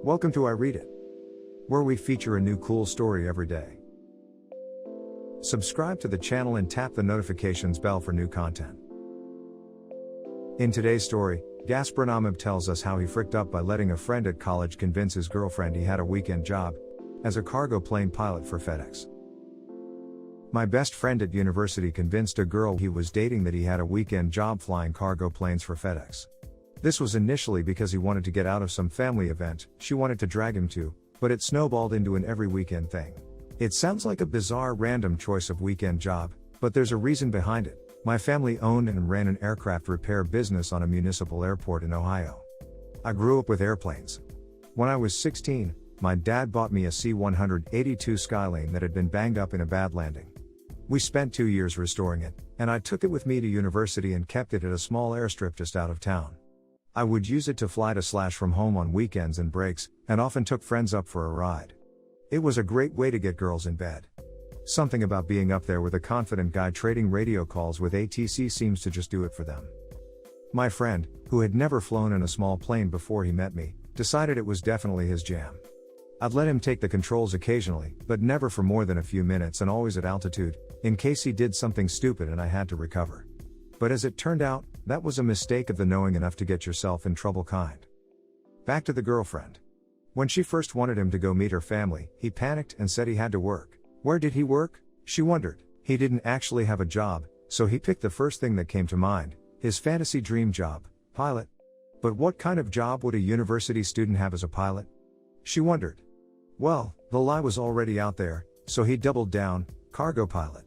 Welcome to I Read It, where we feature a new cool story every day. Subscribe to the channel and tap the notifications bell for new content. In today's story, Gasparinamib tells us how he fricked up by letting a friend at college convince his girlfriend he had a weekend job as a cargo plane pilot for FedEx. My best friend at university convinced a girl he was dating that he had a weekend job flying cargo planes for FedEx. This was initially because he wanted to get out of some family event she wanted to drag him to, but it snowballed into an every weekend thing. It sounds like a bizarre random choice of weekend job, but there's a reason behind it. My family owned and ran an aircraft repair business on a municipal airport in Ohio. I grew up with airplanes. When I was 16, my dad bought me a C-182 Skylane that had been banged up in a bad landing. We spent 2 years restoring it, and I took it with me to university and kept it at a small airstrip just out of town. I would use it to fly to / from home on weekends and breaks, and often took friends up for a ride. It was a great way to get girls in bed. Something about being up there with a confident guy trading radio calls with ATC seems to just do it for them. My friend, who had never flown in a small plane before he met me, decided it was definitely his jam. I'd let him take the controls occasionally, but never for more than a few minutes and always at altitude, in case he did something stupid and I had to recover. But as it turned out, that was a mistake of the knowing enough to get yourself in trouble kind. Back to the girlfriend. When she first wanted him to go meet her family, he panicked and said he had to work. Where did he work? She wondered. He didn't actually have a job, so he picked the first thing that came to mind, his fantasy dream job, pilot. But what kind of job would a university student have as a pilot? She wondered. Well, the lie was already out there, so he doubled down, cargo pilot.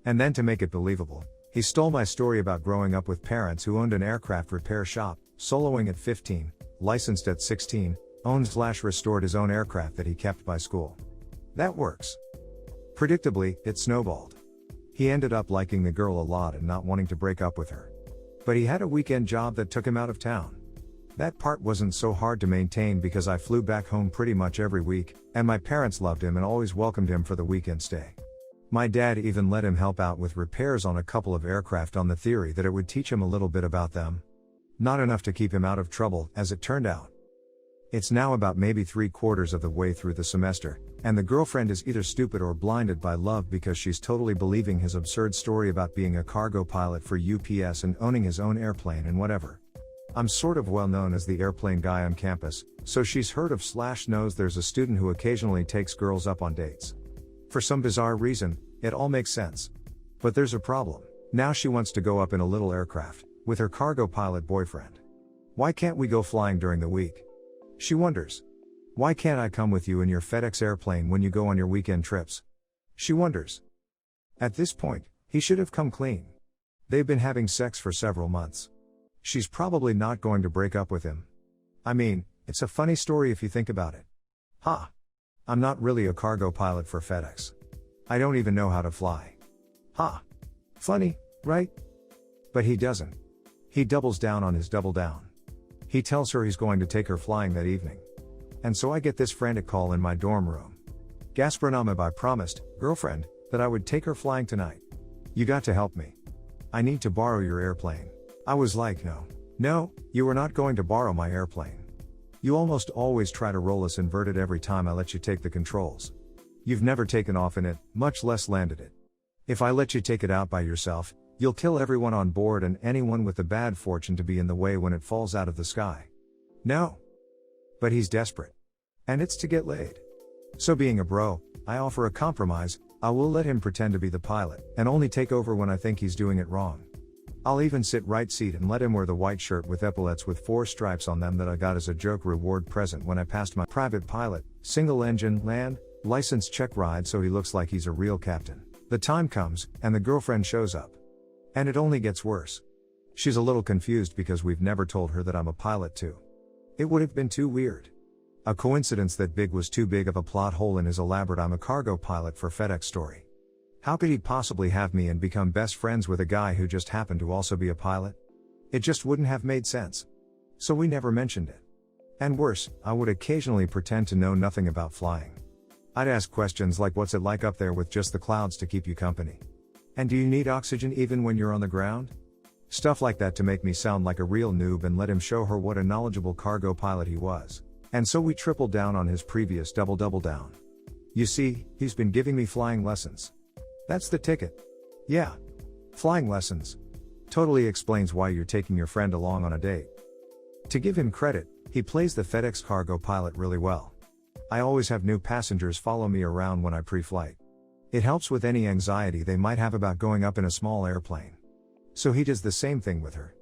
And then to make it believable, he stole my story about growing up with parents who owned an aircraft repair shop, soloing at 15, licensed at 16, owned/restored his own aircraft that he kept by school. That works. Predictably, it snowballed. He ended up liking the girl a lot and not wanting to break up with her. But he had a weekend job that took him out of town. That part wasn't so hard to maintain because I flew back home pretty much every week, and my parents loved him and always welcomed him for the weekend stay. My dad even let him help out with repairs on a couple of aircraft on the theory that it would teach him a little bit about them. Not enough to keep him out of trouble, as it turned out. It's now about maybe 3/4 of the way through the semester, and the girlfriend is either stupid or blinded by love because she's totally believing his absurd story about being a cargo pilot for UPS and owning his own airplane and whatever. I'm sort of well known as the airplane guy on campus, so she's heard of / knows there's a student who occasionally takes girls up on dates. For some bizarre reason, it all makes sense. But there's a problem. Now she wants to go up in a little aircraft, with her cargo pilot boyfriend. Why can't we go flying during the week? She wonders. Why can't I come with you in your FedEx airplane when you go on your weekend trips? She wonders. At this point, he should have come clean. They've been having sex for several months. She's probably not going to break up with him. I mean, it's a funny story if you think about it. Ha! I'm not really a cargo pilot for FedEx. I don't even know how to fly. Ha! Funny, right? But he doesn't. He doubles down on his double down. He tells her he's going to take her flying that evening. And so I get this frantic call in my dorm room. Gasparinamib, I promised, girlfriend, that I would take her flying tonight. You got to help me. I need to borrow your airplane. I was like, no, you are not going to borrow my airplane. You almost always try to roll us inverted every time I let you take the controls. You've never taken off in it, much less landed it. If I let you take it out by yourself, you'll kill everyone on board and anyone with the bad fortune to be in the way when it falls out of the sky. No. But he's desperate. And it's to get laid. So being a bro, I offer a compromise. I will let him pretend to be the pilot, and only take over when I think he's doing it wrong. I'll even sit right seat and let him wear the white shirt with epaulets with 4 stripes on them that I got as a joke reward present when I passed my private pilot, single engine, land, license check ride, so he looks like he's a real captain. The time comes, and the girlfriend shows up. And it only gets worse. She's a little confused because we've never told her that I'm a pilot too. It would have been too weird. A coincidence that big was too big of a plot hole in his elaborate I'm a cargo pilot for FedEx story. How could he possibly have me and become best friends with a guy who just happened to also be a pilot? It just wouldn't have made sense. So we never mentioned it. And worse, I would occasionally pretend to know nothing about flying. I'd ask questions like, what's it like up there with just the clouds to keep you company? And do you need oxygen even when you're on the ground? Stuff like that to make me sound like a real noob and let him show her what a knowledgeable cargo pilot he was. And so we tripled down on his previous double down. You see, he's been giving me flying lessons. That's the ticket. Yeah. Flying lessons. Totally explains why you're taking your friend along on a date. To give him credit, he plays the FedEx cargo pilot really well. I always have new passengers follow me around when I pre-flight. It helps with any anxiety they might have about going up in a small airplane. So he does the same thing with her.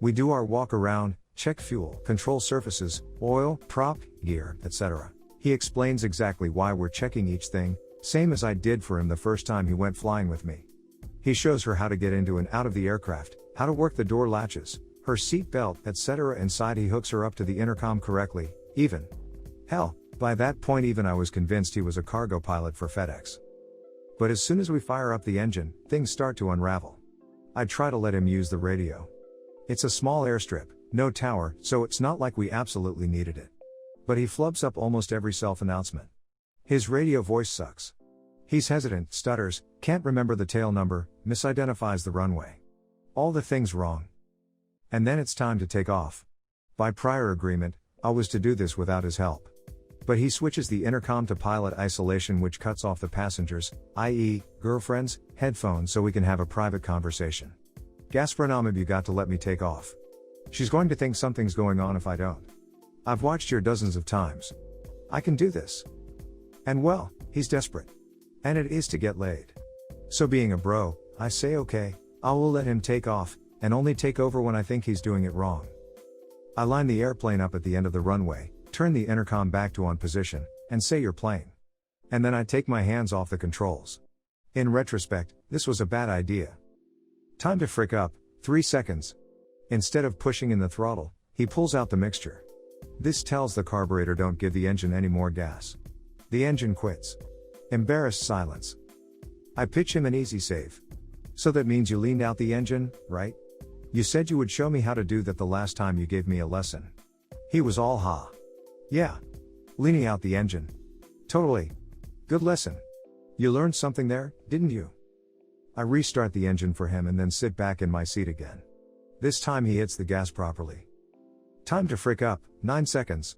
We do our walk around, check fuel, control surfaces, oil, prop, gear, etc. He explains exactly why we're checking each thing, same as I did for him the first time he went flying with me. He shows her how to get into and out of the aircraft, how to work the door latches, her seat belt, etc. Inside he hooks her up to the intercom correctly, even. Hell, by that point even I was convinced he was a cargo pilot for FedEx. But as soon as we fire up the engine, things start to unravel. I try to let him use the radio. It's a small airstrip, no tower, so it's not like we absolutely needed it. But he flubs up almost every self-announcement. His radio voice sucks. He's hesitant, stutters, can't remember the tail number, misidentifies the runway. All the things wrong. And then it's time to take off. By prior agreement, I was to do this without his help. But he switches the intercom to pilot isolation, which cuts off the passengers, i.e., girlfriends, headphones, so we can have a private conversation. Gastronomib, you got to let me take off. She's going to think something's going on if I don't. I've watched her dozens of times. I can do this. And well, he's desperate. And it is to get laid. So being a bro, I say okay, I will let him take off, and only take over when I think he's doing it wrong. I line the airplane up at the end of the runway, turn the intercom back to on position, and say you're plane. And then I take my hands off the controls. In retrospect, this was a bad idea. Time to frick up, 3 seconds. Instead of pushing in the throttle, he pulls out the mixture. This tells the carburetor don't give the engine any more gas. The engine quits. Embarrassed silence. I pitch him an easy save. So that means you leaned out the engine, right? You said you would show me how to do that the last time you gave me a lesson. He was all ha. Yeah. Leaning out the engine. Totally. Good lesson. You learned something there, didn't you? I restart the engine for him and then sit back in my seat again. This time he hits the gas properly. Time to frick up, 9 seconds.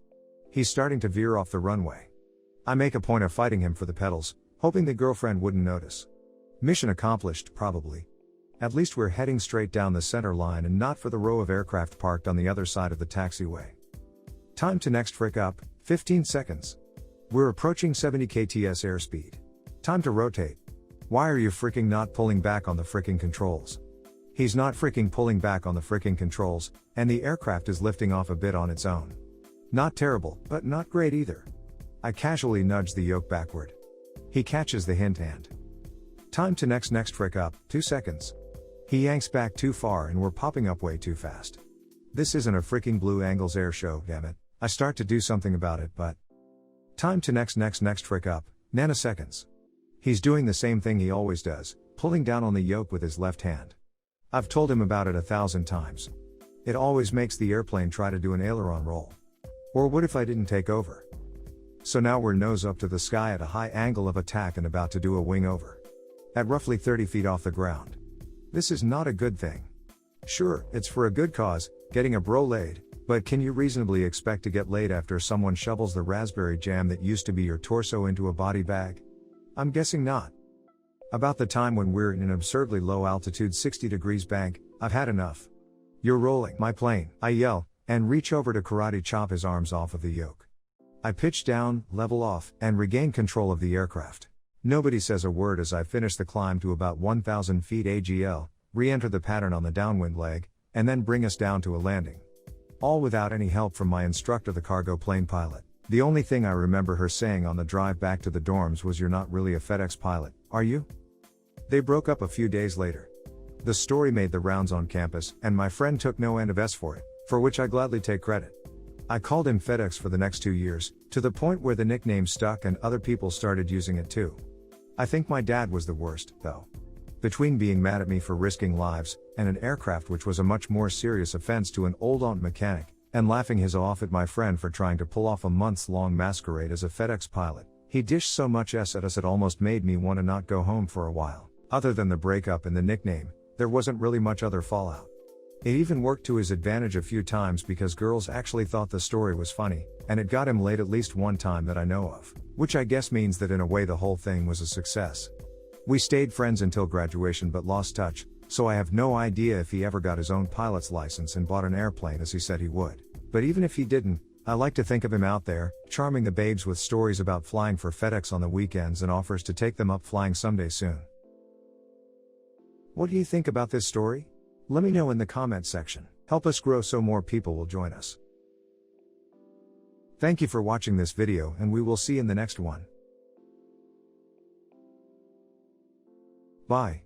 He's starting to veer off the runway. I make a point of fighting him for the pedals, hoping the girlfriend wouldn't notice. Mission accomplished, probably. At least we're heading straight down the center line and not for the row of aircraft parked on the other side of the taxiway. Time to next frick up, 15 seconds. We're approaching 70 kts airspeed. Time to rotate. Why are you freaking not pulling back on the freaking controls? He's not freaking pulling back on the freaking controls, and the aircraft is lifting off a bit on its own. Not terrible, but not great either. I casually nudge the yoke backward. He catches the hint and. Time to next frick up, 2 seconds. He yanks back too far and we're popping up way too fast. This isn't a freaking Blue Angles air show, damn it. I start to do something about it, but. Time to next frick up, nanoseconds. He's doing the same thing he always does, pulling down on the yoke with his left hand. I've told him about it 1,000 times. It always makes the airplane try to do an aileron roll. Or what if I didn't take over? So now we're nose up to the sky at a high angle of attack and about to do a wing over. At roughly 30 feet off the ground. This is not a good thing. Sure, it's for a good cause, getting a bro laid, but can you reasonably expect to get laid after someone shovels the raspberry jam that used to be your torso into a body bag? I'm guessing not. About the time when we're in an absurdly low altitude 60 degrees bank, I've had enough. You're rolling my plane, I yell, and reach over to karate chop his arms off of the yoke. I pitch down, level off, and regain control of the aircraft. Nobody says a word as I finish the climb to about 1,000 feet AGL, re-enter the pattern on the downwind leg, and then bring us down to a landing. All without any help from my instructor, the cargo plane pilot. The only thing I remember her saying on the drive back to the dorms was, "You're not really a FedEx pilot, are you?" They broke up a few days later. The story made the rounds on campus, and my friend took no end of S for it, for which I gladly take credit. I called him FedEx for the next 2 years, to the point where the nickname stuck and other people started using it too. I think my dad was the worst, though. Between being mad at me for risking lives, and an aircraft which was a much more serious offense to an old aunt mechanic, and laughing his off at my friend for trying to pull off a months-long masquerade as a FedEx pilot, he dished so much S at us it almost made me want to not go home for a while. Other than the breakup and the nickname, there wasn't really much other fallout. It even worked to his advantage a few times because girls actually thought the story was funny, and it got him laid at least one time that I know of, which I guess means that in a way the whole thing was a success. We stayed friends until graduation but lost touch, so I have no idea if he ever got his own pilot's license and bought an airplane as he said he would. But even if he didn't, I like to think of him out there, charming the babes with stories about flying for FedEx on the weekends and offers to take them up flying someday soon. What do you think about this story? Let me know in the comment section. Help us grow so more people will join us. Thank you for watching this video and we will see you in the next one. Bye.